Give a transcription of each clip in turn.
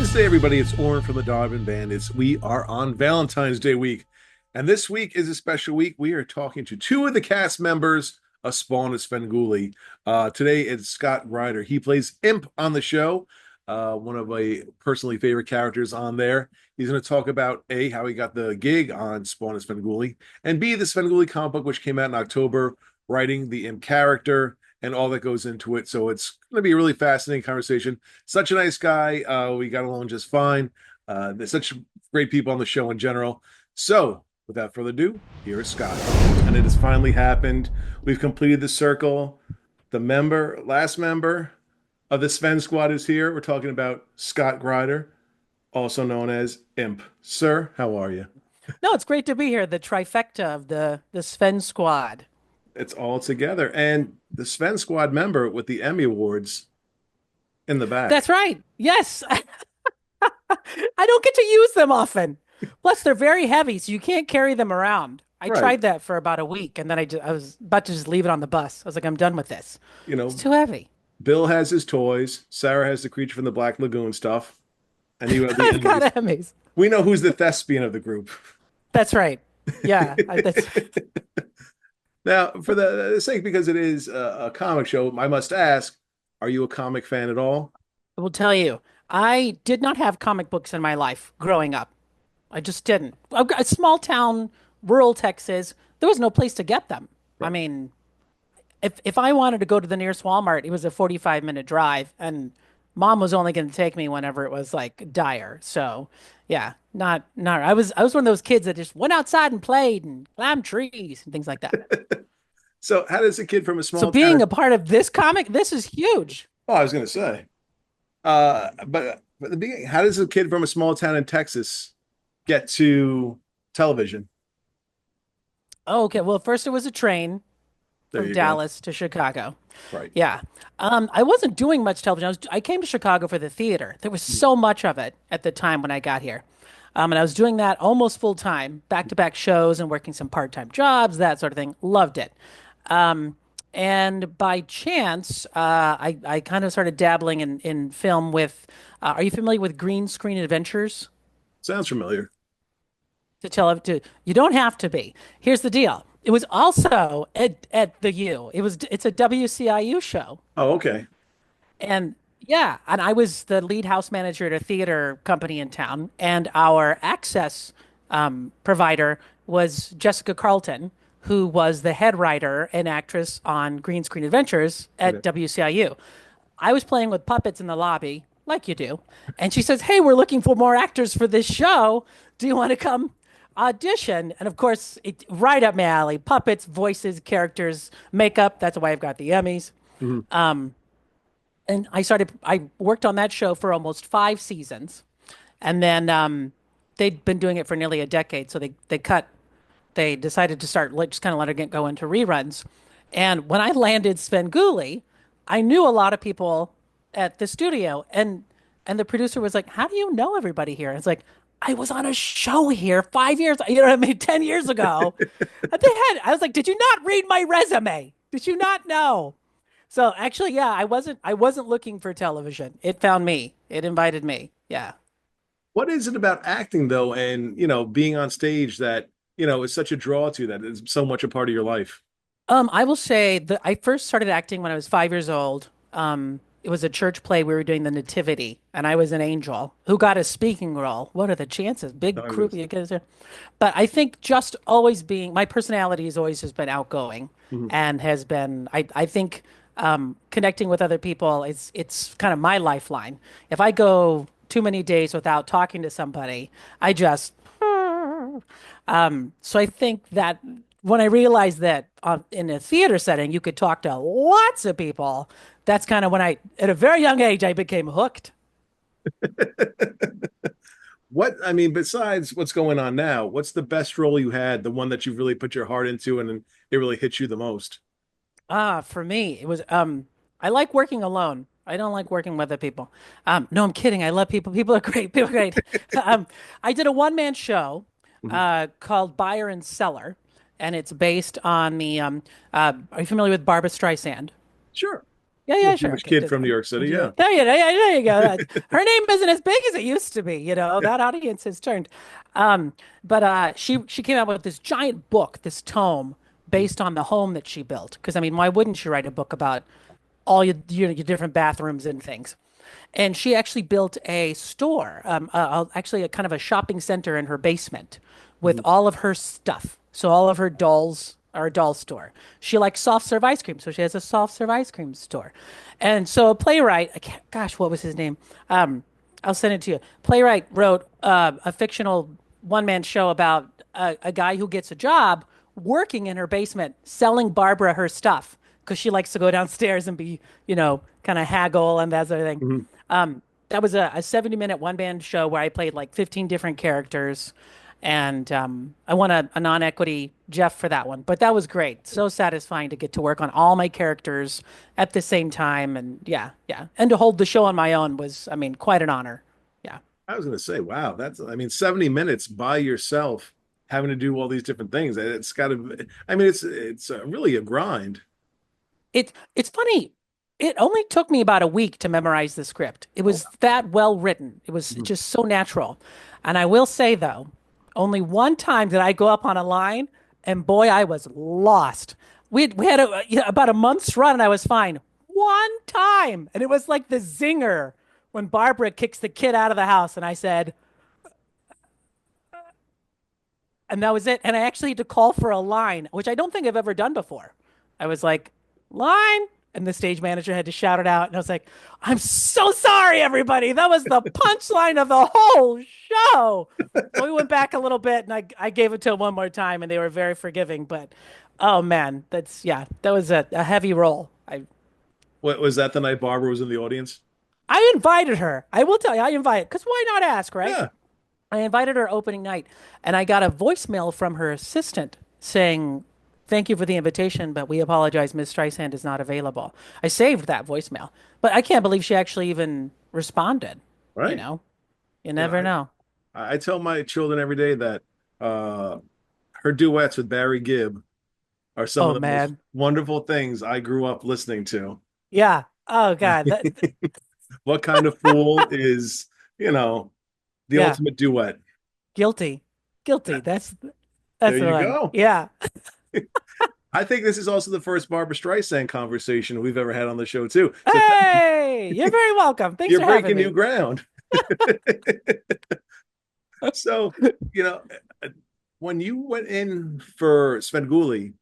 Namaste, everybody. It's Oren from the Donovan Bandits. We are on Valentine's Day week, and this week is a special week. We are talking to two of the cast members of Spawn of Svengoolie. Today it's Scott Gryder. He plays Imp on the show, one of my personally favorite characters on there. He's going to talk about A, how he got the gig on Spawn of Svengoolie, and B, the Svengoolie comic book, which came out in October, writing the Imp character and all that goes into it. So it's going to be a really fascinating conversation. Such a nice guy. We got along just fine. There's such great people on the show in general. So without further ado, here is Scott. And it has finally happened. We've completed the circle. The last member of the Sven Squad is here. We're talking about Scott Gryder, also known as Imp. Sir, how are you? No, it's great to be here. The trifecta of the Sven squad. It's all together. And the Sven Squad member with the Emmy Awards in the back. That's right. Yes. I don't get to use them often. Plus, they're very heavy, so you can't carry them around. I Right. tried that for about a week, and then I was about to just leave it on the bus. I was like, I'm done with this. You It's know, too heavy. Bill has his toys. Sarah has the creature from the Black Lagoon stuff. And you have the I've got Emmys. Emmys. We know who's the thespian of the group. That's right. Yeah, that's. Now, for the sake, because it is a comic show, I must ask, are you a comic fan at all? I will tell you, I did not have comic books in my life growing up. I just didn't. A small town, rural Texas, there was no place to get them. I Right. mean, if I wanted to go to the nearest Walmart, it was a 45-minute drive, and mom was only going to take me whenever it was like dire. So, yeah, not. I was one of those kids that just went outside and played and climbed trees and things like that. So, how does a kid from a So small being town? a part of this comic, this is huge. Oh, I was going to say, but the beginning, how does a kid from a small town in Texas get to television? Oh, okay, well, first it was a train There from you go. Dallas to Chicago. Right. Yeah. I wasn't doing much television. I came to Chicago for the theater. There was so much of it at the time when I got here. And I was doing that almost full time, back to back shows and working some part-time jobs, that sort of thing. Loved it. Um, and by chance, I kind of started dabbling in film with, are you familiar with Green Screen Adventures? Sounds familiar. You don't have to be. Here's the deal. It was also at the U. It's a WCIU show. Oh, okay. And yeah, and I was the lead house manager at a theater company in town, and our access provider was Jessica Carlton, who was the head writer and actress on Green Screen Adventures Okay. at WCIU. I was playing with puppets in the lobby, like you do, and she says, "Hey, we're looking for more actors for this show. Do you want to come audition?" And of course, right up my alley: puppets, voices, characters, makeup. That's why I've got the Emmys. Mhm. And I worked on that show for almost 5 seasons. And then they'd been doing it for nearly a decade. So they decided to start like, just kind of letting it go into reruns. And when I landed Svengoolie, I knew a lot of people at the studio. And the producer was like, "How do you know everybody here?" And it's like, "I was on a show here 5 years, you know what I mean, 10 years ago." And I was like, "Did you not read my resume? Did you not know?" So actually, yeah, I wasn't looking for television. It found me. It invited me. Yeah. What is it about acting though, and being on stage that is such a draw to you that is so much a part of your life? I will say that I first started acting when I was 5 years old. It was a church play. We were doing the Nativity, and I was an angel who got a speaking role. What are the chances? Big I crew. was. But I think just always being my personality has always just been outgoing, Mhm. and has been. I think connecting with other people it's kind of my lifeline. If I go too many days without talking to somebody, I just so I think that when I realized that in a theater setting you could talk to lots of people, that's kind of when at a very young age, I became hooked. What I mean, besides what's going on now, what's the best role you had, the one that you really put your heart into and it really hit you the most? For me, it was I like working alone. I don't like working with other people. No, I'm kidding. I love people. People are great. People are great. Um, I did a one-man show Mhm. called Buyer and Seller, and it's based on the are you familiar with Barbara Streisand? Sure. Yeah, Yeah, yeah, sure. Jewish Okay, kid from New York City. Yeah. there you go. Her name isn't as big as it used to be. That audience has turned. But she came out with this giant book, this tome based on the home that she built. Because I mean, why wouldn't she write a book about all your different bathrooms and things? And she actually built a store, actually a kind of a shopping center in her basement with Mhm. all of her stuff. So all of her dolls are a doll store. She likes soft serve ice cream, so she has a soft serve ice cream store. And so a playwright, gosh, what was his name? I'll send it to you. Playwright wrote a fictional one-man show about a guy who gets a job working in her basement selling Barbara her stuff because she likes to go downstairs and be, kind of haggle and that sort of thing. Mhm. That was a 70-minute one-man show where I played like 15 different characters. And I won a non-equity Jeff for that one. But that was great. So satisfying to get to work on all my characters at the same time. And yeah, yeah. And to hold the show on my own was, I mean, quite an honor. Yeah. I was going to say, wow, I mean, 70 minutes by yourself having to do all these different things. It's got to, I mean, it's really a grind. It's funny. It only took me about a week to memorize the script. It Oh, was that well written. It was mhm. just so natural. And I will say though, only one time did I go up on a line, and boy, I was lost. We had about a month's run, and I was fine. One time, and it was like the zinger when Barbara kicks the kid out of the house, and I said, and that was it. And I actually had to call for a line, which I don't think I've ever done before. I was like, line. And the stage manager had to shout it out. And I was like, I'm so sorry, everybody. That was the punchline of the whole show. So we went back a little bit and I gave it to him one more time and they were very forgiving. But oh man, yeah, that was a heavy role. What was that the night Barbara was in the audience? I invited her. I will tell you, I invited, because why not ask, right? Yeah. I invited her opening night, and I got a voicemail from her assistant saying, "Thank you for the invitation, but we apologize. Miss Streisand is not available." I saved that voicemail, but I can't believe she actually even responded. You Right. know, you You know, never know. I tell my children every day that uh, her duets with Barry Gibb are some of Oh the most man, wonderful things I grew up listening to. yeah. Oh God, What kind of fool is, you know, the yeah. ultimate duet? Guilty, guilty. There That's the you one. go. Yeah. I think this is also the first Barbara Streisand conversation we've ever had on the show, too. So Hey, you're very welcome. Thanks you're for having breaking new me. ground. So, you know, when you went in for Svengoolie,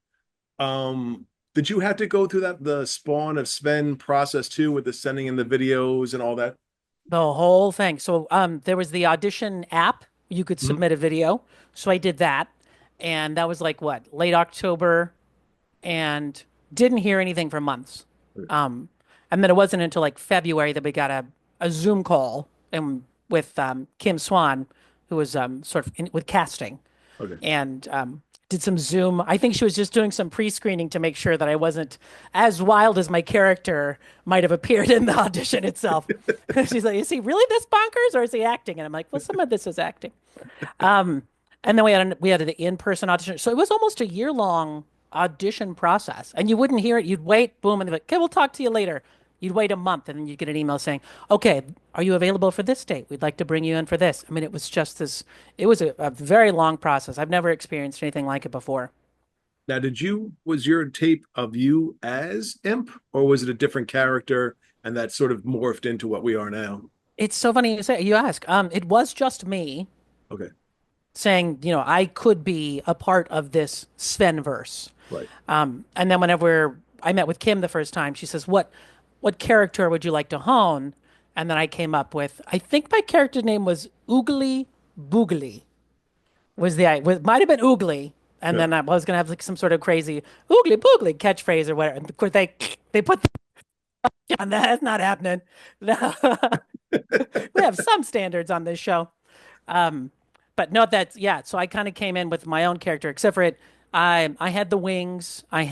did you have to go through the Spawn of Sven process too, with the sending in the videos and all that? The whole thing. So there was the audition app. You could Mhm. submit a video. So I did that. And that was like what, late October and didn't hear anything for months. Um and then it wasn't until like February that we got a Zoom call and with Kim Swan, who was sort of with casting Okay. and did some Zoom. I think she was just doing some pre-screening to make sure that I wasn't as wild as my character might have appeared in the audition itself. She's like, "Is he really this bonkers, or is he acting?" And I'm like, "Well, some of this is acting." Um, and then we had an in-person audition, so it was almost a year-long audition process, and you wouldn't hear it. You'd wait, boom, and they're like, "Okay, we'll talk to you later." You'd wait a month, and then you'd get an email saying, "Okay, are you available for this date? We'd like to bring you in for this." I mean, it was just this. It was a very long process. I've never experienced anything like it before. Now, was your tape of you as Imp, or was it a different character and that sort of morphed into what we are now? It's so funny you ask. It was just me Okay. saying, I could be a part of this Svenverse. Right. And then whenever I met with Kim the first time, she says, "What character would you like to hone?" And then I came up with, I think my character name was Oogly Boogly. Might have been Oogly, and Yeah. then I was gonna have like some sort of crazy Oogly Boogly catchphrase or whatever. And of course they put on that. That's not happening. No. We have some standards on this show. Um, but no, that's yeah. So I kind of came in with my own character, except for it. I had the wings. I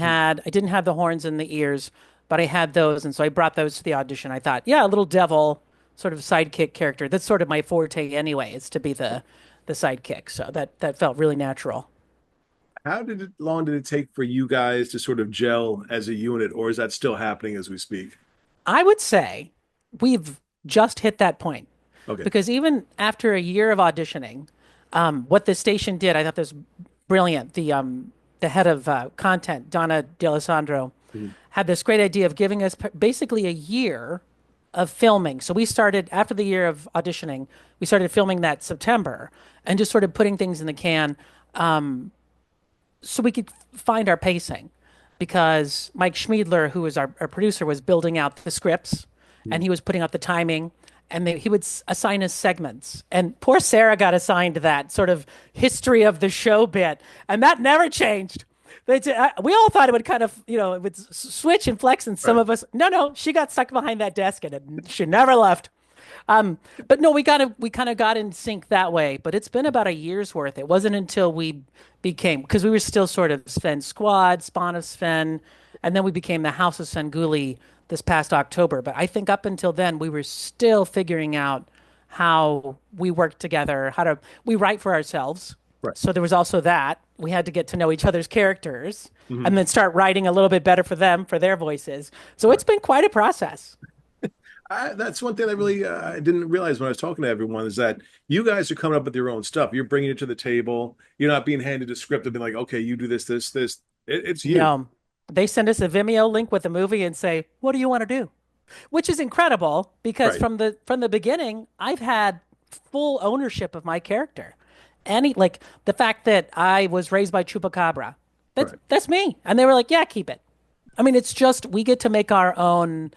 didn't have the horns and the ears, but I had those, and so I brought those to the audition. I thought, yeah, a little devil sort of sidekick character. That's sort of my forte anyway, is to be the sidekick. So that felt really natural. Long did it take for you guys to sort of gel as a unit, or is that still happening as we speak? I would say we've just hit that point Okay. because even after a year of auditioning, what the station did, I thought this was brilliant. The head of content, Donna D'Alessandro, Mhm. had this great idea of giving us basically a year of filming. So we started after the year of auditioning, we started filming that September and just sort of putting things in the can so we could find our pacing because Mike Schmiedler, who was our producer, was building out the scripts and Mhm. he was putting out the timing and he would assign us segments. And poor Sarah got assigned that sort of history of the show bit, and that never changed. We all thought it would kind of, it would switch and flex, and some Right. of us, no, she got stuck behind that desk and she never left. But no, we kind of got in sync that way. But it's been about a year's worth. It wasn't until we became because we were still sort of Sven Squad, Spawn of Sven, and then we became the House of Svengoolie this past October. But I think up until then we were still figuring out how we work together, we write for ourselves. Right. So there was also that. We had to get to know each other's characters Mhm. and then start writing a little bit better for them, for their voices. So Right. it's been quite a process. That's one thing I really I didn't realize when I was talking to everyone is that you guys are coming up with your own stuff. You're bringing it to the table. You're not being handed a script and being like, okay, you do this, this, this. It's you. No, they send us a Vimeo link with a movie and say, "What do you want to do?" Which is incredible because Right. from the beginning, I've had full ownership of my character. Like the fact that I was raised by Chupacabra, Right. that's me. And they were like, "Yeah, keep it." I mean, it's just we get to make our own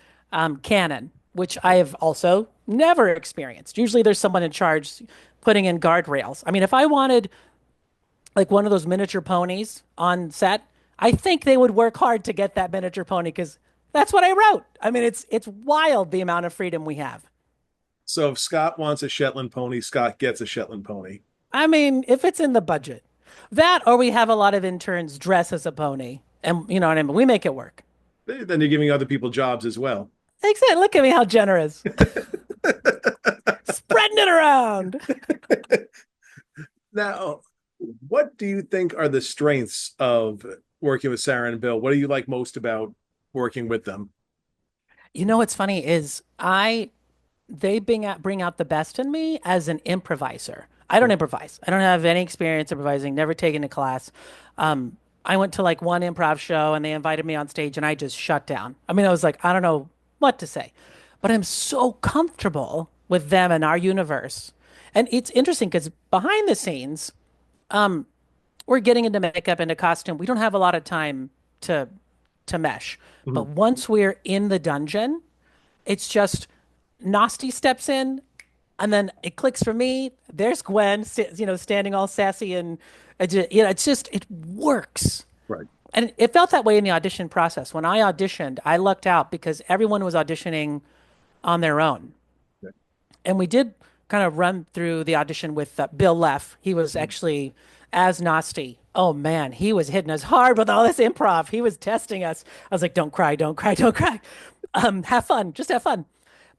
canon, which I have also never experienced. Usually, there's someone in charge putting in guardrails. I mean, if I wanted like one of those miniature ponies on set, I think they would work hard to get that miniature pony because that's what I wrote. I mean, it's wild the amount of freedom we have. So if Scott wants a Shetland pony, Scott gets a Shetland pony. I mean, if it's in the budget, that or we have a lot of interns dress as a pony, and you know what I mean. We make it work. Then you're giving other people jobs as well. Exactly. Look at me, how generous, spreading it around. Now, what do you think are the strengths of working with Sarah and Bill? What do you like most about working with them? You know what's funny is they bring out the best in me as an improviser. I don't improvise. I don't have any experience improvising, never taken a class. I went to like one improv show and they invited me on stage and I just shut down. I mean, I was like, I don't know what to say, but I'm so comfortable with them and our universe. And it's interesting because behind the scenes, we're getting into makeup, into costume. We don't have a lot of time to mesh. But Mhm. once we're in the dungeon, it's just Nasty steps in, and then it clicks for me. There's Gwen, standing all sassy and it's just it works. Right. And it felt that way in the audition process. When I auditioned, I lucked out because everyone was auditioning on their own, Yeah. and we did kind of run through the audition with Bill Leff. He was Mhm. actually as Nasty. Oh man, he was hitting us hard with all this improv. He was testing us. I was like, "Don't cry, don't cry, don't cry. Have fun, just have fun."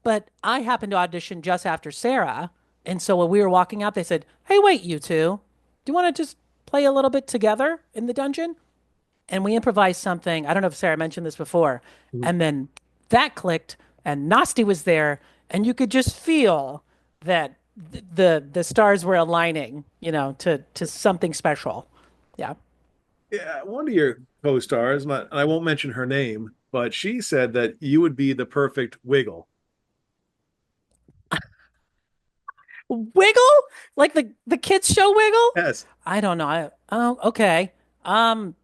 But I happened to audition just after Sarah. And so when we were walking out, they said, "Hey, wait, you two, do you want to just play a little bit together in the dungeon?" And we improvised something. I don't know if Sarah mentioned this before. Mhm. And then that clicked, and Nasty was there. And you could just feel that the stars were aligning, to something special. Yeah. Yeah, one of your co-stars, I won't mention her name, but she said that you would be the perfect Wiggle. Wiggle? Like the kids show Wiggle? Yes. I don't know. Oh, okay. Um,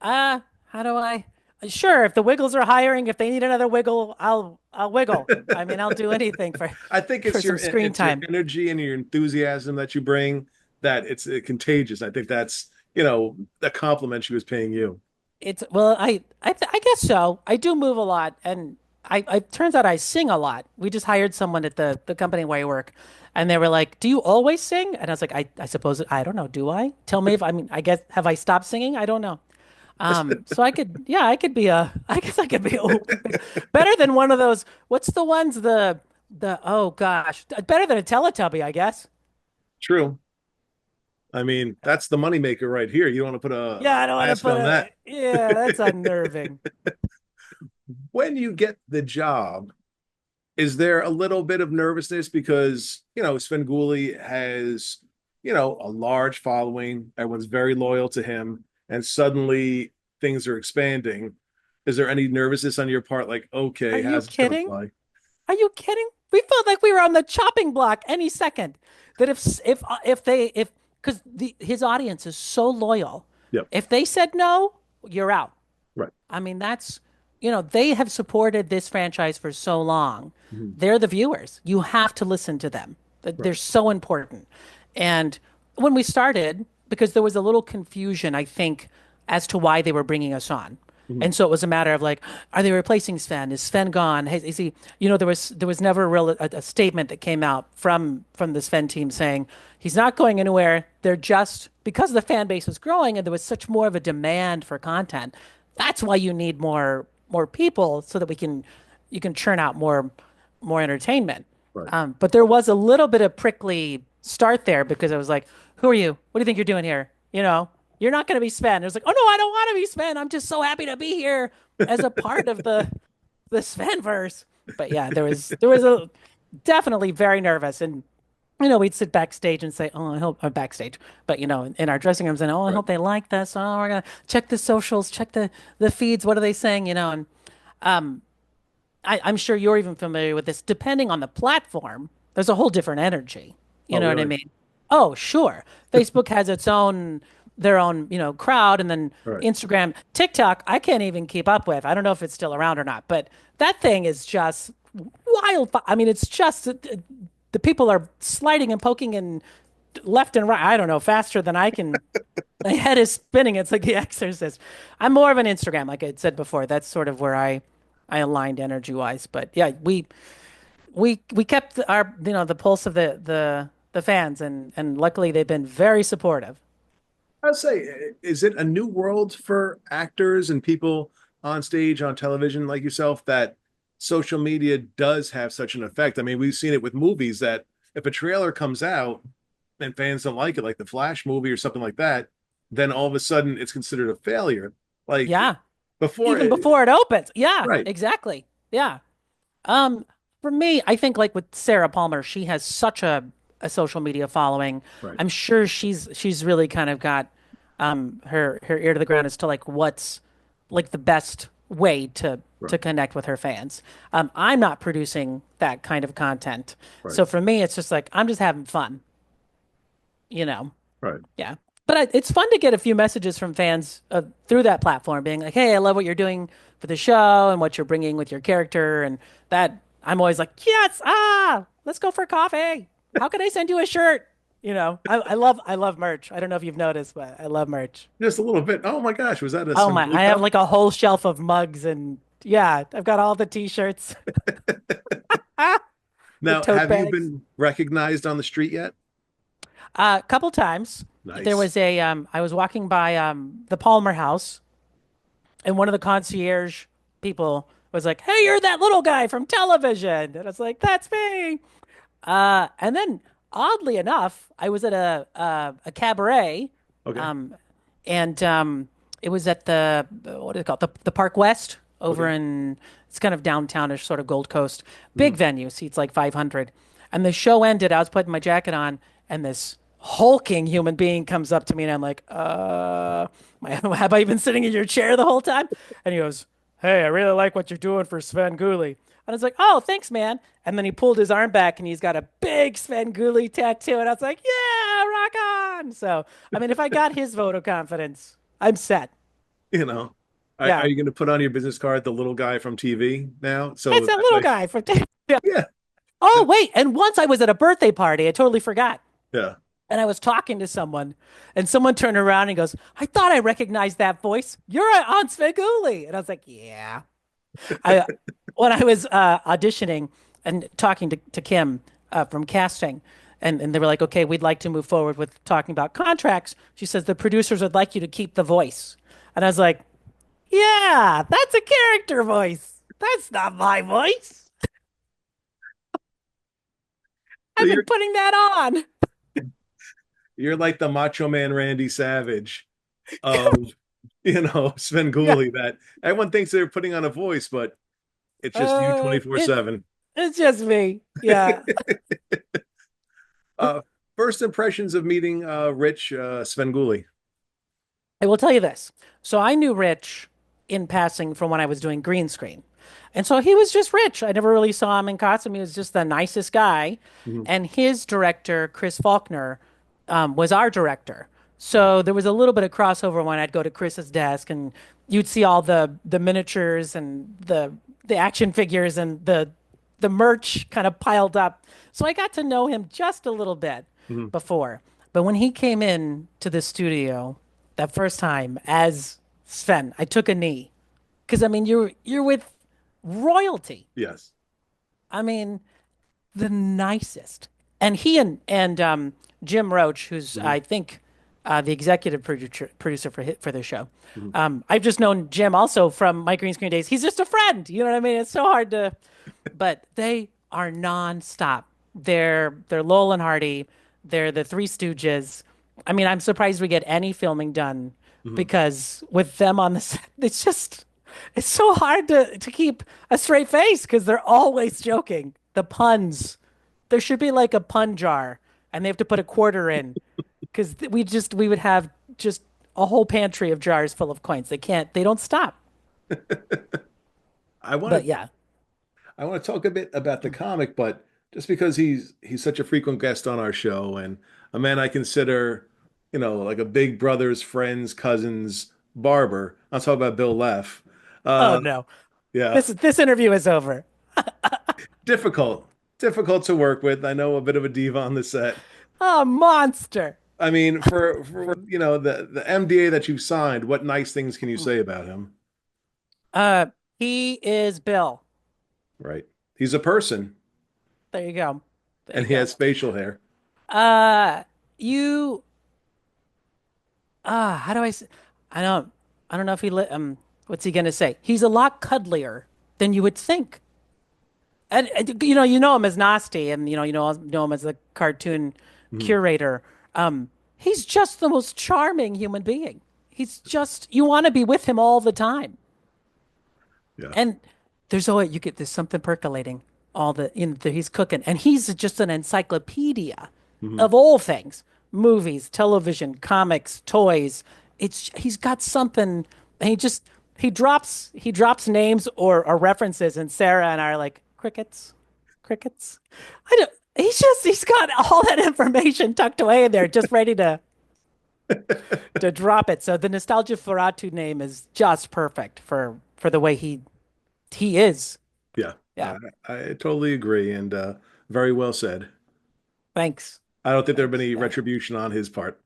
how do I? Sure, if the Wiggles are hiring, if they need another Wiggle, I'll wiggle. I mean, I'll do anything for I think for some screen it's your time. energy and your enthusiasm that you bring that it's contagious. I think that's, the compliment she was paying you. It's well, I guess so. I do move a lot, and I turns out I sing a lot. We just hired someone at the company where I work, and they were like, "Do you always sing?" And I was like, "I suppose I don't know. Do I? Tell me if I mean I guess have I stopped singing? I don't know." So I could be I guess I could be better than one of those. What's the ones oh gosh, better than a Teletubby, I guess. True. I mean, that's the moneymaker right here. You don't want to put Yeah, I a don't want to mask put on that. yeah, that's unnerving. when you get the job, is there a little bit of nervousness because Svengoolie has a large following, everyone's very loyal to him, and suddenly things are expanding? Is there any nervousness on your part, like, Are okay, you how's it gonna kidding? fly? Are you kidding? We felt like we were on the chopping block any second. That if they if because the his audience is so loyal, Yep. if they said no, you're out. Right. I mean, that's, they have supported this franchise for so long. Mhm. They're the viewers. You have to listen to them. Right. They're so important. And when we started, because there was a little confusion, I think, as to why they were bringing us on. Mhm. And so it was a matter of like, are they replacing Sven? Is Sven gone? Is he? There was never a statement that came out from the Sven team saying he's not going anywhere. They're just because the fan base was growing and there was such more of a demand for content. That's why you need more people so that you can churn out more entertainment. Right. But there was a little bit of prickly start there because I was like, "Who are you? What do you think you're doing here? You're not going to be Sven." It was like, "Oh no, I don't want to be Sven. I'm just so happy to be here as a part of the Svenverse." But yeah, there was a definitely very nervous, and we'd sit backstage and say, "Oh, I hope I'm backstage," but in our dressing rooms, and I Right. hope they like this. Oh, we're gonna check the socials, check the feeds. What are they saying? And I'm sure you're even familiar with this. Depending on the platform, there's a whole different energy. You Oh, know what I really? mean? Oh, sure. Facebook has their own, crowd, and then Right. Instagram, TikTok, I can't even keep up with. I don't know if it's still around or not, but that thing is just wild. I mean, it's just the people are sliding and poking and left and right. I don't know, faster than I can. My head is spinning. It's like The Exorcist. I'm more of an Instagram, like I said before. That's sort of where I aligned energy wise. But yeah, we kept our the pulse of the fans, and luckily they've been very supportive. I'd say, is it a new world for actors and people on stage, on television like yourself, that social media does have such an effect? I mean, we've seen it with movies that if a trailer comes out and fans don't like it, like the Flash movie or something like that, then all of a sudden it's considered a failure. Like Yeah, before, even before it opens. Yeah, right, exactly. Yeah. Um, for me, I think like with Sarah Palmer, she has such a social media following. right, I'm sure she's really kind of got her ear to the ground as to like what's like the best way to right, connect with her fans. I'm not producing that kind of content. right, So for me, it's just like I'm just having fun, you know. right. Yeah. But it's fun to get a few messages from fans through that platform being like, "Hey, I love what you're doing for the show and what you're bringing with your character." And that I'm always like, "Yes, let's go for coffee. How can I send you a shirt?" I love merch. I don't know if you've noticed, but I love merch. Just a little bit. Oh my gosh, was that a Oh my, Svengoolie I have cup? like a whole shelf of mugs and yeah, I've got all the t-shirts, the Now, tote have you bags. been recognized on the street yet? A couple times there Nice. was I was walking by the Palmer house and one of the concierge people was like, "Hey, you're that little guy from television," and I was like, "That's me." And then oddly enough, I was at a cabaret, Okay. um, and it was at the what is it called the Park West over Okay. in it's kind of downtownish, sort of Gold Coast, big Mhm. venue, seats like 500. And the show ended. I was putting my jacket on, and this hulking human being comes up to me, and I'm like, have I been sitting in your chair the whole time?" And he goes, "Hey, I really like what you're doing for Svengoolie." And I was like, "Oh, thanks, man." And then he pulled his arm back and he's got a big Svengoolie tattoo. And I was like, "Yeah, rock on." So, I mean, if I got his vote of confidence, I'm set. You know, are Yeah. you going to put on your business card the little guy from TV now? It's So that that little way, guy from. Yeah. yeah, Oh, wait. And once I was at a birthday party, I totally forgot. yeah. And I was talking to someone, and someone turned around and goes, "I thought I recognized that voice. You're on Svengoolie." And I was like, "Yeah." I when I was auditioning and talking to Kim from casting, and they were like, "Okay, we'd like to move forward with talking about contracts." She says the producers would like you to keep the voice, and I was like, "Yeah, that's a character voice. That's not my voice. So I've been putting that on." you're like the Macho Man Randy Savage of Yeah, Svengoolie, that everyone thinks they're putting on a voice, but It's just you It 24/7. it's just me. Yeah. uh, First impressions of meeting Rich Svengoolie. I will tell you this. So I knew Rich in passing from when I was doing green screen. And so he was just Rich. I never really saw him in costume. He was just the nicest guy. Mhm. And his director, Chris Faulkner, was our director. So there was a little bit of crossover when I'd go to Chris's desk and you'd see all the miniatures and the action figures and the merch kind of piled up. So I got to know him just a little bit Mhm. before. But when he came in to the studio that first time as Sven, I took a knee because I mean you're with royalty. Yes. I mean the nicest. And he and Jim Roach, who's Mhm. I think the executive producer for the show. Mhm. I've just known Jim also from my green screen days. He's just a friend. You know what I mean? It's so hard to, but they are nonstop. They're Lowell and Hardy. They're the Three Stooges. I mean, I'm surprised we get any filming done Mhm. because with them on the set, it's so hard to keep a straight face because they're always joking. The puns. There should be like a pun jar, and they have to put a quarter in because we would have just a whole pantry of jars full of coins. They don't stop. I want But to yeah. I want to talk a bit about the comic, but just because he's such a frequent guest on our show and a man I consider, like a big brother's friend's cousin's barber. I'll talk about Bill Leff. Oh Uh, no. yeah, This interview is over. difficult, difficult to work with. I know a bit of a diva on the set. A monster. I mean, for the MDA that you signed, what nice things can you say about him? Uh, he is Bill. Right. He's a person There you go. There and you he go. has facial hair. Uh, you. How do I don't. I don't know if What's he gonna say? He's a lot cuddlier than you would think. And you know him as Nasty, and know him as the cartoon Mhm. curator. He's just the most charming human being. He's just you want to be with him all the time. Yeah. And there's something percolating he's cooking, and he's just an encyclopedia Mhm. of all things: movies, television, comics, toys. He's got something, and he drops names or references, and Sarah and I are like crickets, crickets. I don't. He's got all that information tucked away in there, just ready to drop it. So the nostalgia Ferratu name is just perfect for the way he is. Yeah, Yeah. I totally agree, and very well said. Thanks. I don't think there'd been Thanks. any Yeah. retribution on his part.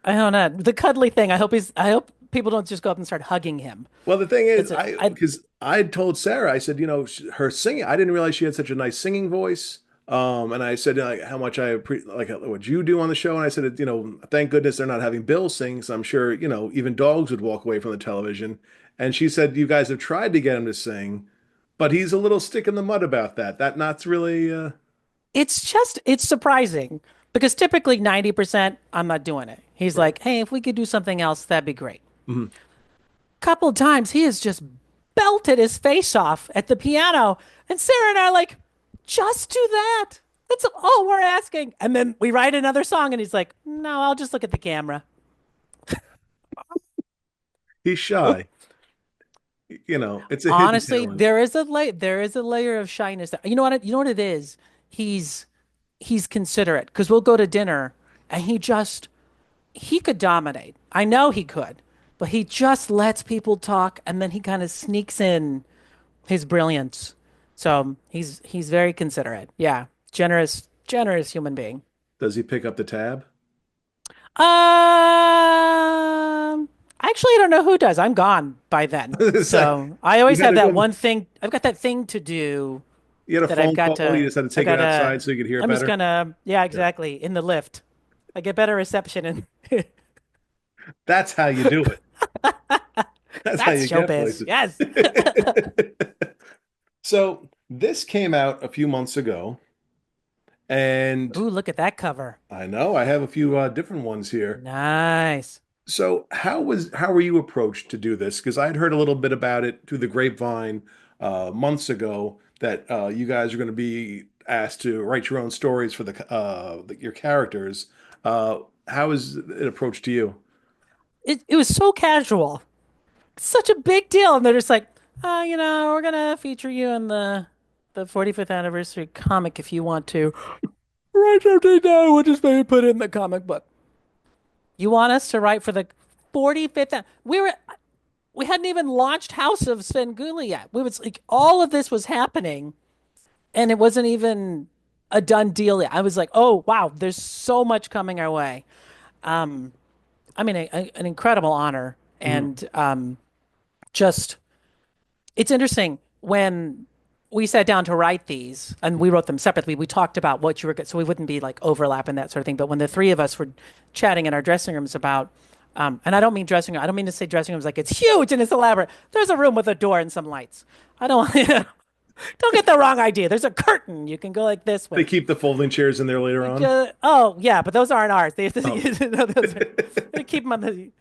I don't know. The cuddly thing. I hope people don't just go up and start hugging him. Well, the thing is, It's a I because I told Sarah, I said, her singing, I didn't realize she had such a nice singing voice. And I said, like, how much like what you do on the show. And I said, thank goodness they're not having Bill sing. So I'm sure, even dogs would walk away from the television. And she said, you guys have tried to get him to sing, but he's a little stick in the mud about that. That not really, it's surprising because typically 90% I'm not doing it. He's right. like, "Hey, if we could do something else, that'd be great." Mhm. Couple of times he has just belted his face off at the piano, and Sarah and I are like, "Just do that. That's all we're asking." And then we write another song, and he's like, "No, I'll just look at the camera." He's shy. It's a hidden Honestly, talent. there is a layer of shyness there. You know what it is? He's he's considerate because we'll go to dinner and he could dominate. I know he could, but he just lets people talk and then he kind of sneaks in his brilliance. So he's very considerate. Yeah. Generous human being. Does he pick up the tab? Actually, I don't know who does. I'm gone by then. It's like So I you always had have to that go. one thing. I've got that thing to do You had a that phone call. You just had to I've take it got to, outside so you could hear it I'm just better. gonna, yeah, Yeah, exactly. In the lift. I get better reception and that's how you do it. That's how that's you get showbiz. places. Yes. So this came out a few months ago, and Ooh, look at that cover. I know I have a few different ones here. Nice. So how were you approached to do this? Because I had heard a little bit about it through the grapevine. months ago that you guys are going to be asked to write your own stories for your characters. How is it approached to you? It was so casual, such a big deal, and they're just like, we're gonna feature you in the 45th anniversary comic if you want to. Write something down. We'll just maybe put it in the comic book. You want us to write for the 45th? We hadn't even launched House of Svengoolie yet. We was like all of this was happening, and it wasn't even a done deal yet. I was like, oh wow, there's so much coming our way. Um, I mean, an incredible honor, Mhm. and just it's interesting when we sat down to write these, and we wrote them separately. We talked about what you were, so we wouldn't be like overlapping that sort of thing. But when the three of us were chatting in our dressing rooms about, and I don't mean dressing room, I don't mean to say dressing rooms like it's huge and it's elaborate. There's a room with a door and some lights. I don't, don't get the wrong idea. There's a curtain you can go like this They with. keep the folding chairs in there later on. Oh yeah, but those aren't ours. They, Oh. they keep them on the.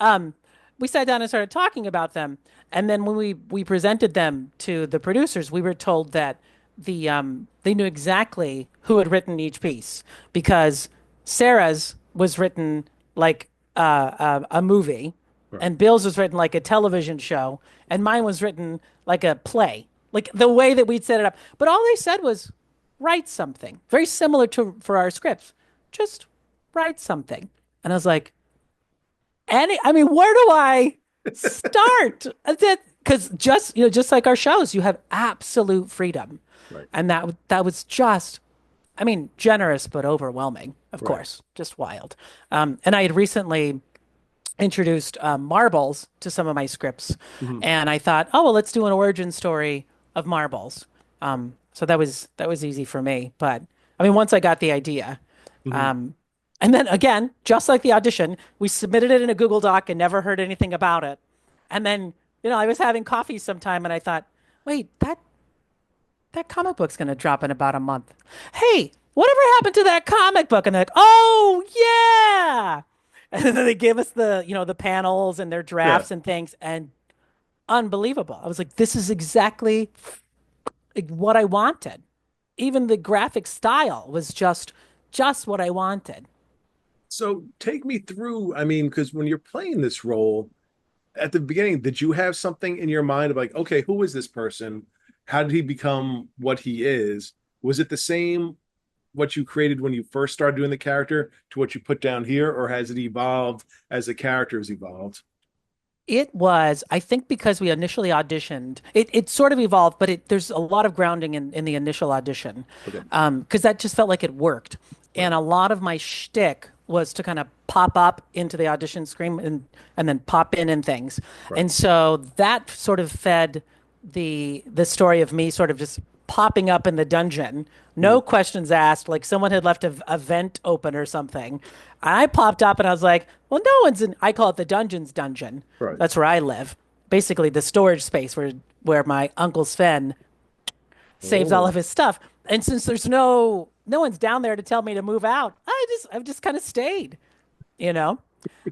Um, we sat down and started talking about them, and then when we presented them to the producers, we were told that they knew exactly who had written each piece because Sarah's was written like a movie, Right. and Bill's was written like a television show, and mine was written like a play, like the way that we'd set it up. But all they said was write something very similar to for our scripts. Just write something. And I was like, I mean, where do I start? Because just like our shows, you have absolute freedom. Right. And that was just, I mean, generous but overwhelming, of Right. course, just wild. And I had recently introduced marbles to some of my scripts, Mhm. and I thought, oh well, let's do an origin story of marbles. So that was easy for me. But I mean, once I got the idea, Mhm. um, and then again, just like the audition, we submitted it in a Google Doc and never heard anything about it. And then I was having coffee sometime, and I thought, wait, that comic book's going to drop in about a month. Hey, whatever happened to that comic book? And they're like, oh, yeah. And then they gave us the panels and their Yeah. drafts and things, and unbelievable. I was like, this is exactly like what I wanted. Even the graphic style was just what I wanted. So take me through, I mean, because when you're playing this role at the beginning, did you have something in your mind of like, okay, who is this person? How did he become what he is? Was it the same what you created when you first started doing the character to what you put down here, or has it evolved as the character has evolved? It was, I think, because we initially auditioned. It sort of evolved, but there's a lot of grounding in the initial audition, Okay. because that just felt like it worked. Right. And a lot of my shtick was to kind of pop up into the audition screen and then pop in and things. Right. And so that sort of fed the story of me sort of just popping up in the dungeon, Mhm. no questions asked, like someone had left a vent open or something. I popped up and I was like, well, no one's in, I call it the dungeon's dungeon. Right. That's where I live. Basically the storage space where my Uncle Sven saves all Oh. of his stuff. And since there's no one's down there to tell me to move out, I've just kind of stayed, you know?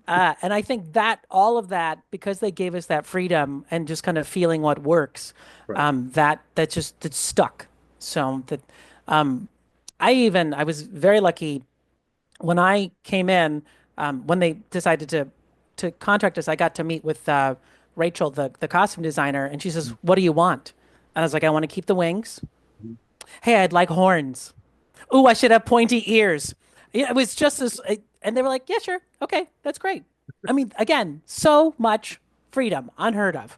And I think that all of that, because they gave us that freedom and just kind of feeling what works, Right. that stuck. So that um, I was very lucky when I came in, when they decided to contract us. I got to meet with Rachel, the costume designer, and she says, "What do you want?" And I was like, "I want to keep the wings. Mhm. Hey, I'd like horns. Ooh, I should have pointy ears." Yeah, it was just this, and they were like, "Yeah, sure, okay, that's great." I mean, again, so much freedom, unheard of.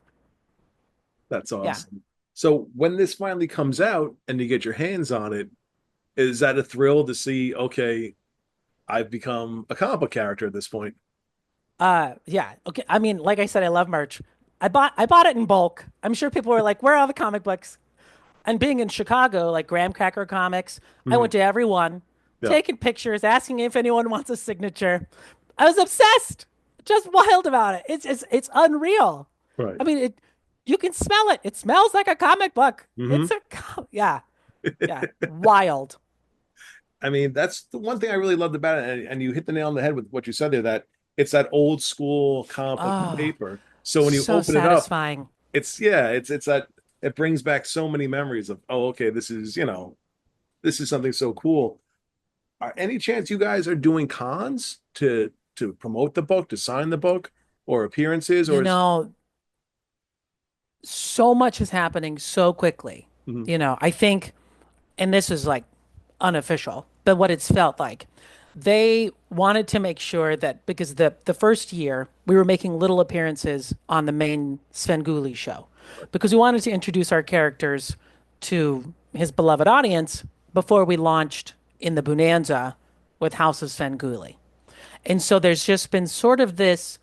That's Yeah. awesome. So when this finally comes out and you get your hands on it, is that a thrill to see, okay, I've become a comic book character at this point? Yeah. Okay. I mean, like I said, I love merch. I bought it in bulk. I'm sure people were like, "Where are all the comic books?" And being in Chicago, like Graham Cracker Comics, I Mhm. went to everyone, Yeah. taking pictures, asking if anyone wants a signature. I was obsessed, just wild about it. It's unreal. Right. I mean, you can smell it. It smells like a comic book. Hmm. Yeah, yeah, wild. I mean, that's the one thing I really loved about it. And you hit the nail on the head with what you said there, that it's that old school comic book Oh, paper. So when you so open it up, satisfying. it's yeah, it's that it brings back so many memories of, oh, okay, this is something so cool. Any chance you guys are doing cons to promote the book, to sign the book, or appearances, You or is know, so much is happening so quickly. Mhm. I think, and this is like unofficial, but what it's felt like, they wanted to make sure that because the first year we were making little appearances on the main Svengoolie show, because we wanted to introduce our characters to his beloved audience before we launched in the Bonanza with House of Svengoolie. And so there's just been sort of this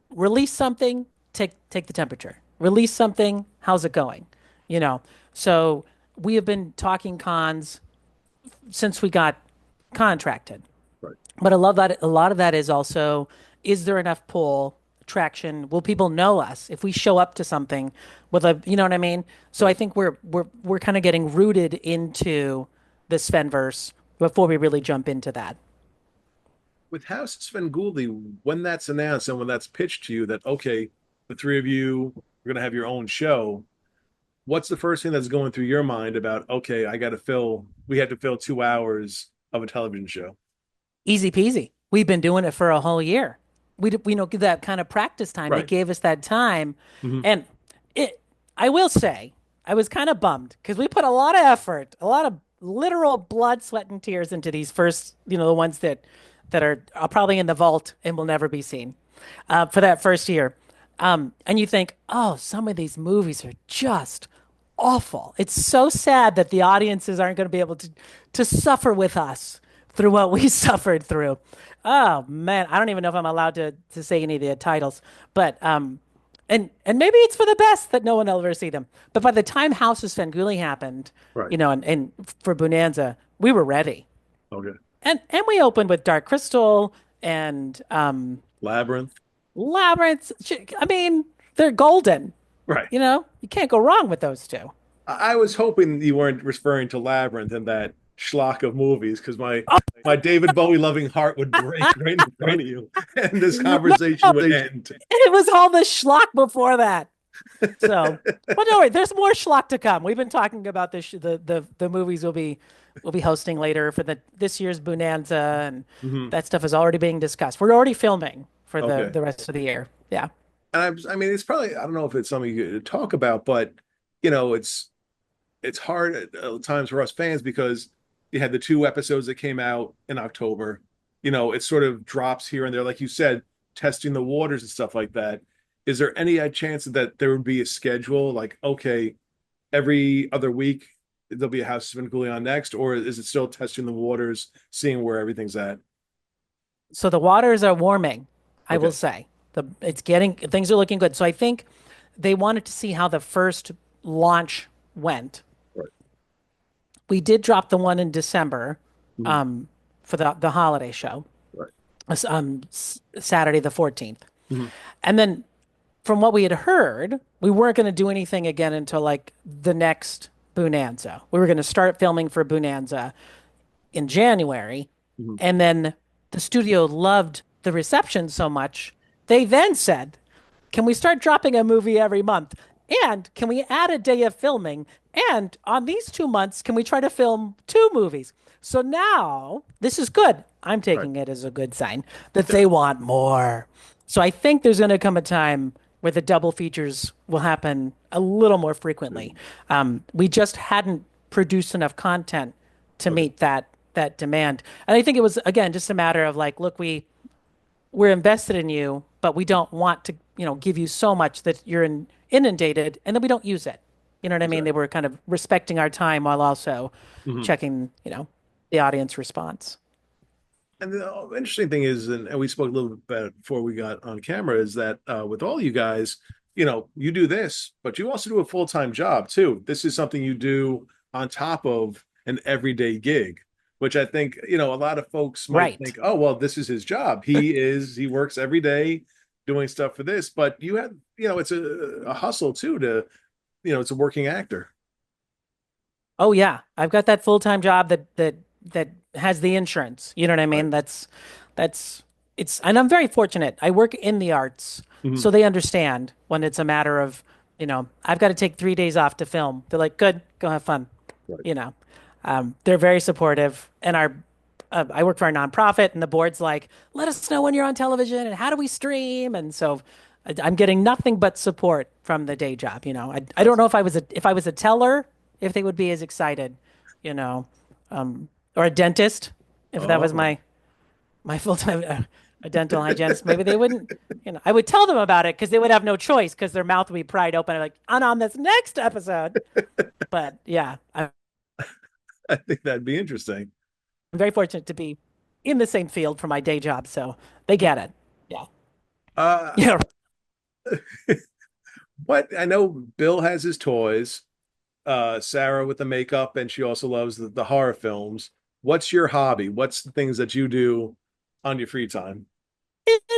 release something, take the temperature. Release something, how's it going? You know. So we have been talking cons since we got contracted. right? But I love that a lot of that is also, is there enough pull, traction? Will people know us if we show up to something with a, you know what I mean? So I Right. think we're kind of getting rooted into the Svenverse before we really jump into that. With House of Svengoolie, when that's announced and when that's pitched to you that okay, the three of you are gonna have your own show, what's the first thing that's going through your mind about okay, we have to fill 2 hours of a television show? Easy peasy. We've been doing it for a whole year. We don't give that kind of practice time. They Right. gave us that time, Hmm. and it. I will say, I was kind of bummed because we put a lot of effort, a lot of literal blood, sweat, and tears into these first, the ones that are probably in the vault and will never be seen for that first year. And you think, oh, some of these movies are just awful. It's so sad that the audiences aren't going to be able to suffer with us through what we suffered through. Oh man, I don't even know if I'm allowed to say any of the titles, but and maybe it's for the best that no one will ever see them. But by the time House of Svengoolie happened, Right. and for Bonanza, we were ready. Okay. And we opened with Dark Crystal and Labyrinth. Labyrinth. I mean, they're golden. Right. You can't go wrong with those two. I was hoping you weren't referring to Labyrinth and that schlock of movies because my David Bowie loving heart would break right in front of you, and this No, conversation would end. it was all the schlock before that. So, but no, wait, there's more schlock to come. We've been talking about the movies we'll be hosting later for this year's Bonanza, and Mhm. that stuff is already being discussed. We're already filming for the Okay. the rest of the year. Yeah. And I mean, it's probably I don't know if it's something you could talk about, but you know, it's hard at times for us fans because you had the two episodes that came out in October. You know, it sort of drops here and there, like you said, testing the waters and stuff like that. Is there any chance that there would be a schedule like, okay, every other week there'll be a House of Svengoolie on next, or is it still testing the waters, seeing where everything's at? So the waters are warming, I Okay. will say. Things are looking good. So I think they wanted to see how the first launch went. Right. We did drop the one in December Mhm. for the holiday show, Right. Saturday the 14th. Mhm. And then from what we had heard, we weren't going to do anything again until like the next Bonanza. We were going to start filming for Bonanza in January. Mhm. And then the studio loved the reception so much, they then said, can we start dropping a movie every month? And can we add a day of filming? And on these 2 months, can we try to film two movies? So now this is good. I'm Right. taking it as a good sign that they want more. So I think there's going to come a time where the double features will happen a little more frequently. We just hadn't produced enough content to Okay. meet that demand. And I think it was again just a matter of like, look, we're invested in you, but we don't want to, give you so much that you're inundated and then we don't use it. You know what I mean? They Exactly. were kind of respecting our time while also Mhm. checking, the audience response. And the interesting thing is, and we spoke a little bit about it before we got on camera, is that with all you guys, you know, you do this, but you also do a full-time job too. This is something you do on top of an everyday gig, which I think, you know, a lot of folks might Right. think, oh, well, this is his job. He works every day doing stuff for this, but you have, you know, it's a hustle too it's a working actor. Oh yeah. I've got that full-time job that has the insurance. You know what I Right. mean? That's it's and I'm very fortunate. I work in the arts, Mhm. so they understand when it's a matter of I've got to take 3 days off to film. They're like, good, go have fun. Right. You know, they're very supportive. And I work for a nonprofit, and the board's like, let us know when you're on television and how do we stream. And so I'm getting nothing but support from the day job. I don't That's know if I was a teller, if they would be as excited, you know, or a dentist, if that was oh. my full-time a dental hygienist, maybe they wouldn't, I would tell them about it because they would have no choice because their mouth would be pried open. I'm like, and on this next episode. But yeah, I'm I think that'd be interesting. very fortunate to be in the same field for my day job, so they get it. Yeah. Uh, Yeah. what I know Bill has his toys, Sarah with the makeup, and she also loves the horror films. What's your hobby? What's the things that you do on your free time?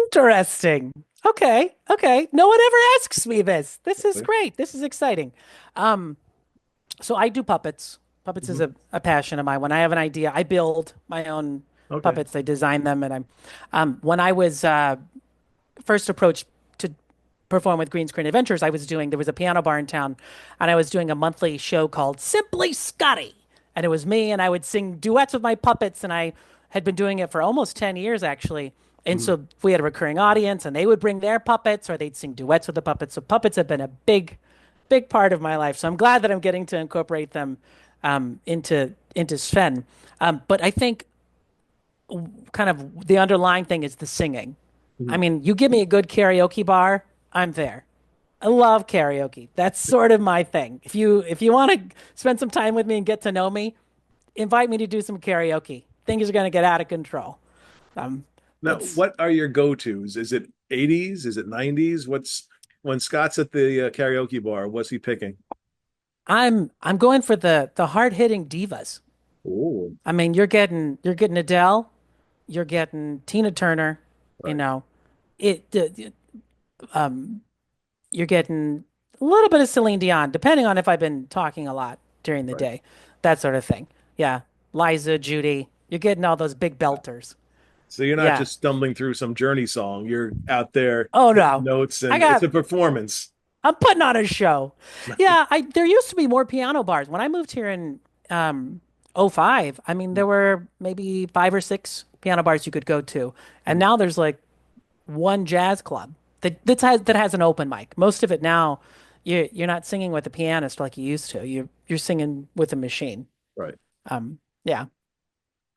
Interesting. Okay. Okay. No one ever asks me this. This is Really? great. This is exciting. Um, so I do puppets. Puppets is Mhm. a passion of mine. When I have an idea, I build my own Okay. puppets. I design them, and when I was first approached to perform with Green Screen Adventures, there was a piano bar in town, and I was doing a monthly show called Simply Scotty. And it was me, and I would sing duets with my puppets, and I had been doing it for almost 10 years, actually. And Mhm. so we had a recurring audience, and they would bring their puppets, or they'd sing duets with the puppets. So puppets have been a big, big part of my life. So I'm glad that I'm getting to incorporate them into Sven. But I think kind of the underlying thing is the singing. I Mhm. mean, you give me a good karaoke bar, I'm there. I love karaoke. That's sort of my thing. If you want to spend some time with me and get to know me, invite me to do some karaoke. Things are going to get out of control. Um, Now, it's what are your go-tos? Is it 80s? Is it 90s? What's when Scott's at the karaoke bar, what's he picking? I'm going for the hard-hitting divas. Oh, I mean, you're getting Adele, you're getting Tina Turner, you right, know, it you're getting a little bit of Celine Dion, depending on if I've been talking a lot during the right. day, that sort of thing. Yeah. Liza, Judy, you're getting all those big belters. So you're not Yeah. just stumbling through some Journey song. You're out there Oh hitting no. notes, I and it's got a performance. I'm putting on a show. Yeah, I there used to be more piano bars. When I moved here in '05, I mean there were maybe 5 or 6 piano bars you could go to. And Mhm. now there's like one jazz club that has an open mic. Most of it now, you're not singing with a pianist like you used to. You're singing with a machine. Right. Yeah.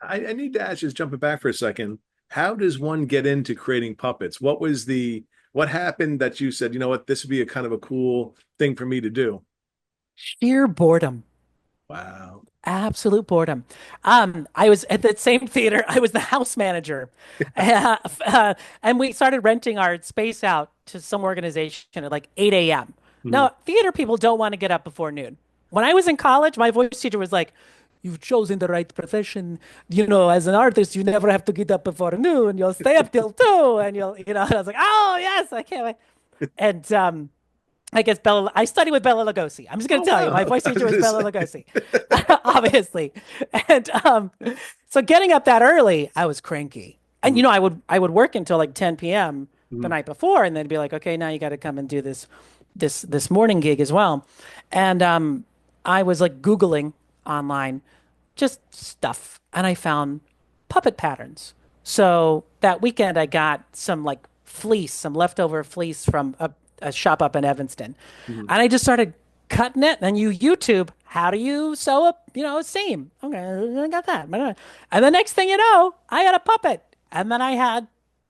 I need to ask, just jumping back for a second. How does one get into creating puppets? What happened that you said, you know what, this would be a kind of a cool thing for me to do? Sheer boredom. Wow. Absolute boredom. I was at that same theater. I was the house manager, and we started renting our space out to some organization at like 8 a.m. Mhm. Now, theater people don't want to get up before noon. When I was in college, my voice teacher was like, "You've chosen the right profession. As an artist, you never have to get up before noon. You'll stay up till 2, and And I was like, "Oh yes, I can't wait." And I guess I studied with Bella Lugosi. I'm just going Oh to tell you, my wow. voice I was teacher was gonna Bella say. Lugosi, obviously. And so getting up that early, I was cranky. And Mhm. I would work until like 10 p.m. the Mhm. night before, and then be like, okay, now you got to come and do this morning gig as well. And I was like Googling online just stuff, and I found puppet patterns. So that weekend, I got some leftover fleece from a shop up in Evanston, Mhm. and I just started cutting it. And you YouTube, how do you sew up, a seam? Okay, I got that. And the next thing you know, I had a puppet, and then I had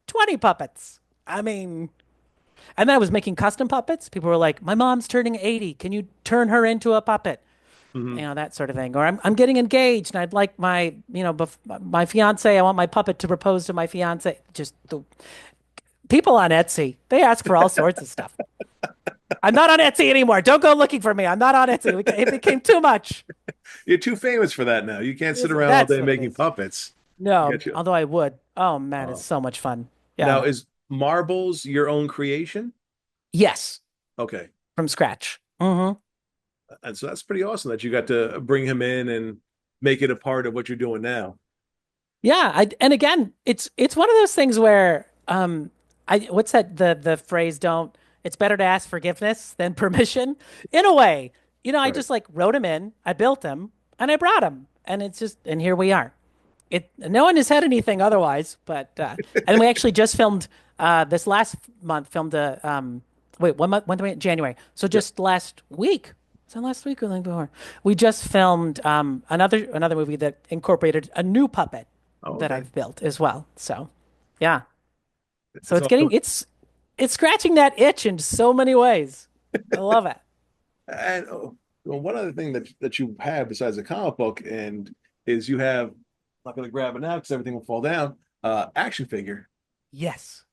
20 puppets. I mean, and then I was making custom puppets. People were like, "My mom's turning 80. Can you turn her into a puppet?" Mhm. That sort of thing. Or I'm getting engaged and I'd like my fiance, I want my puppet to propose to my fiance. Just the people on Etsy, they ask for all sorts of stuff. I'm not on Etsy anymore. Don't go looking for me. I'm not on Etsy. It became too much. You're too famous for that now. You can't sit around all That's day what it making is. puppets. You No, get you. although I would. Oh man, it's Oh. so much fun. Now, Yeah. is marbles your own creation? Yes, Okay. from scratch. And so that's pretty awesome that you got to bring him in and make it a part of what you're doing now. Yeah, and again, it's one of those things where I what's that the phrase, don't it's better to ask forgiveness than permission in a way. I Right. just like wrote him in, I built him, and I brought him, and it's just, and here we are. No one has had anything otherwise, but and we actually just filmed this last month. Filmed a wait, 1 month, January. So Yeah. just last week. Was that last week or the week before? We just filmed another movie that incorporated a new puppet Oh, that okay. I've built as well. So yeah, so It's it's all getting coming. it's scratching that itch in so many ways. I love it. And well, one other thing that you have besides a comic book and is you have, I'm not going to grab it now because everything will fall down. Action figure. Yes.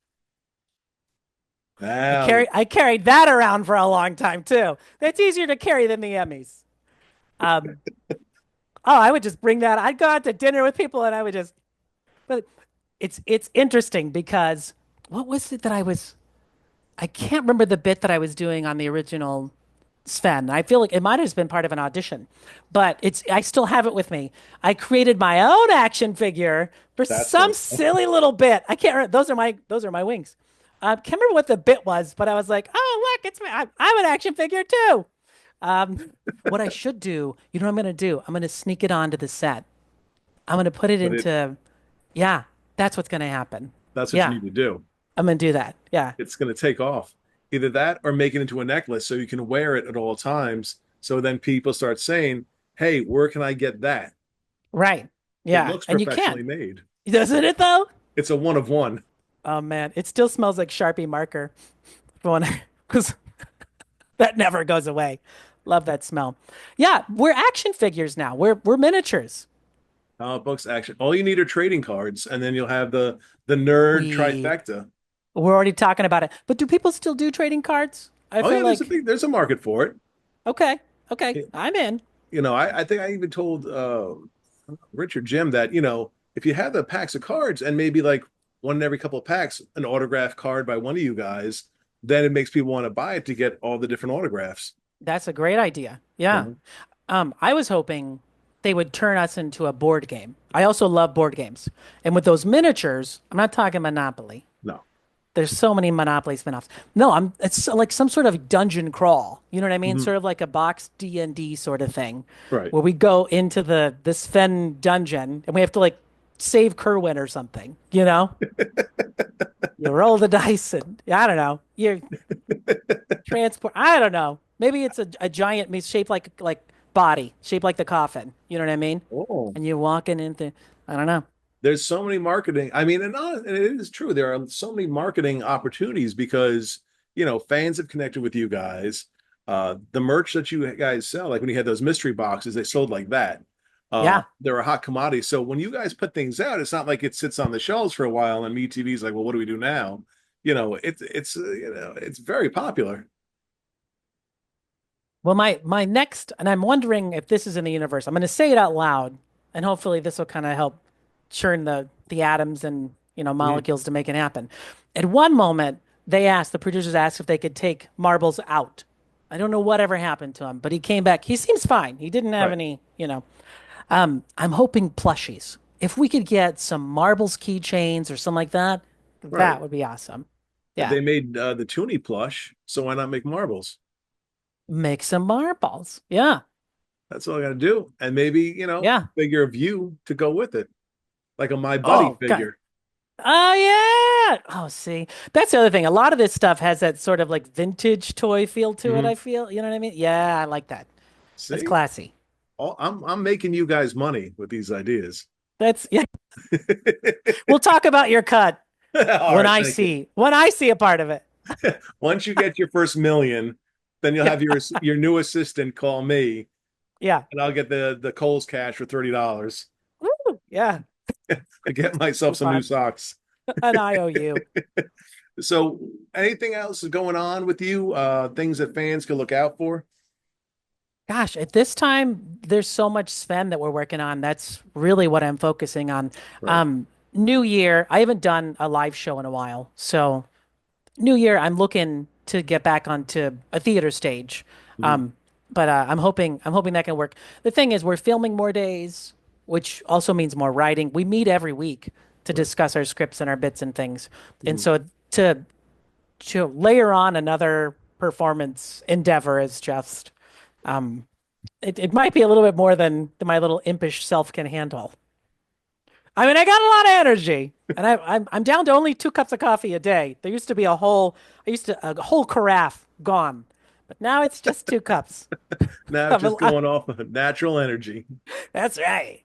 Now, I carried that around for a long time too. That's easier to carry than the Emmys. Um, oh, I would just bring that. I'd go out to dinner with people and I would just, but it's interesting because what was it that I can't remember the bit that I was doing on the original Sven. I feel like it might have just been part of an audition, but I still have it with me. I created my own action figure for that's some funny. silly little bit. I can't remember. Those are my wings. Can't remember what the bit was, but I was like, oh, look, it's me. I'm an action figure too. Um, what I should do, you know what I'm going to do? I'm going to sneak it onto the set. I'm going to put it But into, yeah, that's what's going to happen. that's what you Yeah, need to do. I'm going to do that. Yeah, It's going to take off. Either that or make it into a necklace so you can wear it at all times. So then people start saying, hey, where can I get that? right. It Yeah, looks and you can. professionally made. Doesn't it though? It's a one of one. Oh man, it still smells like Sharpie marker when because that never goes away. Love that smell. Yeah, we're action figures now. We're miniatures. Comic books, action. All you need are trading cards, and then you'll have the nerd We trifecta. we're already talking about it. But do people still do trading cards? I Oh feel yeah, like there's a market for it. okay, okay, I'm in. I think I even told Richard Jim that, if you have the packs of cards and maybe like one in every couple of packs, an autograph card by one of you guys, then it makes people want to buy it to get all the different autographs. That's a great idea. Yeah. Mhm. I was hoping they would turn us into a board game. I also love board games. And with those miniatures, I'm not talking Monopoly. No. There's so many Monopoly spin-offs. No, it's like some sort of dungeon crawl. You know what I mean? Mhm. Sort of like a box D&D sort of thing Right. where we go into the Sven dungeon and we have to like save Kerwin or something, you know? You roll the dice and I don't know. You transport. I don't know. Maybe it's a giant shaped like body, shaped like the coffin. You know what I mean? Oh, And you're walking into I don't know. there's so many marketing. I mean, and it is true. There are so many marketing opportunities because, fans have connected with you guys. The merch that you guys sell, like when you had those mystery boxes, they sold like that. Yeah, They're a hot commodity. So when you guys put things out, it's not like it sits on the shelves for a while and MeTV's like, well, what do we do now? It's very popular. well, my next, and I'm wondering if this is in the universe. I'm going to say it out loud, and hopefully this will kind of help churn the atoms and Mhm. molecules to make it happen. At one moment, the producers asked if they could take Marbles out. I don't know whatever happened to him, but he came back. He seems fine. He didn't have Right, any. I'm hoping plushies. If we could get some Marbles keychains or something like that, right. that would be awesome. Yeah, They made the Toonie plush, so why not make marbles? make some marbles. Yeah, That's all I got to do, and maybe yeah. figure of you to go with it, like a My Buddy Oh, God. figure. Oh yeah. Oh, see, that's the other thing. A lot of this stuff has that sort of like vintage toy feel to it, Mhm. I feel. You know what I mean? Yeah, I like that. That's See, classy. I'm making you guys money with these ideas. That's yeah. We'll talk about your cut All right, thank you. when I see a part of it. Once you get your first million, then you'll Yeah. have your new assistant call me, Yeah. and I'll get the Kohl's cash for $30 Woo, yeah. to get myself some new Coupon. socks. An IOU. So, anything else is going on with you? Things that fans can look out for? Gosh, at this time, there's so much Sven that we're working on. That's really what I'm focusing on. Right. Um, New Year, I haven't done a live show in a while. So New Year, I'm looking to get back onto a theater stage. Mhm. Um, but I'm hoping that can work. The thing is, we're filming more days, which also means more writing. We meet every week to Right. discuss our scripts and our bits and things. And Mhm. so to to layer on another performance endeavor is just um it might be a little bit more than my little impish self can handle. I mean, I got a lot of energy, and I'm down to only 2 cups of coffee a day. There used to be a whole carafe gone, but now it's just 2 cups. Now just going off of natural energy. That's right.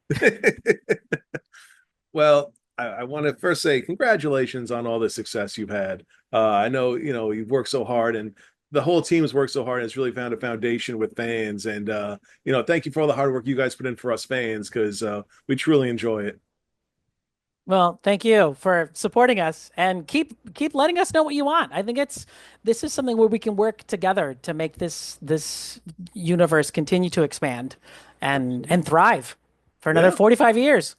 Well, I want to first say congratulations on all the success you've had. I know, you've worked so hard and the whole team has worked so hard and it's really found a foundation with fans. And, thank you for all the hard work you guys put in for us fans because we truly enjoy it. Well, thank you for supporting us and keep letting us know what you want. I think this is something where we can work together to make this universe continue to expand and thrive for another Yeah. 45 years.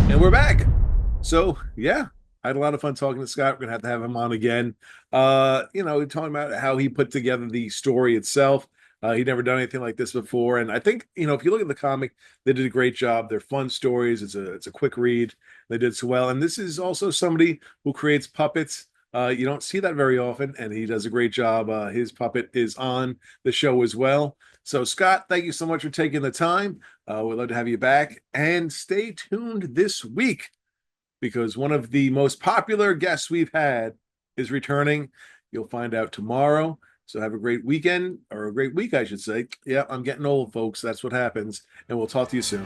And we're back. So, yeah, I had a lot of fun talking to Scott. We're gonna have him on again. Talking about how he put together the story itself. He'd never done anything like this before, and I think if you look at the comic, they did a great job. They're fun stories. It's a quick read. They did so well, and this is also somebody who creates puppets. You don't see that very often, and he does a great job. His puppet is on the show as well. So, Scott, thank you so much for taking the time. We'd love to have you back, and stay tuned this week because one of the most popular guests we've had is returning. You'll find out tomorrow. So have a great weekend or a great week, I should say. Yeah, I'm getting old, folks. That's what happens. And we'll talk to you soon.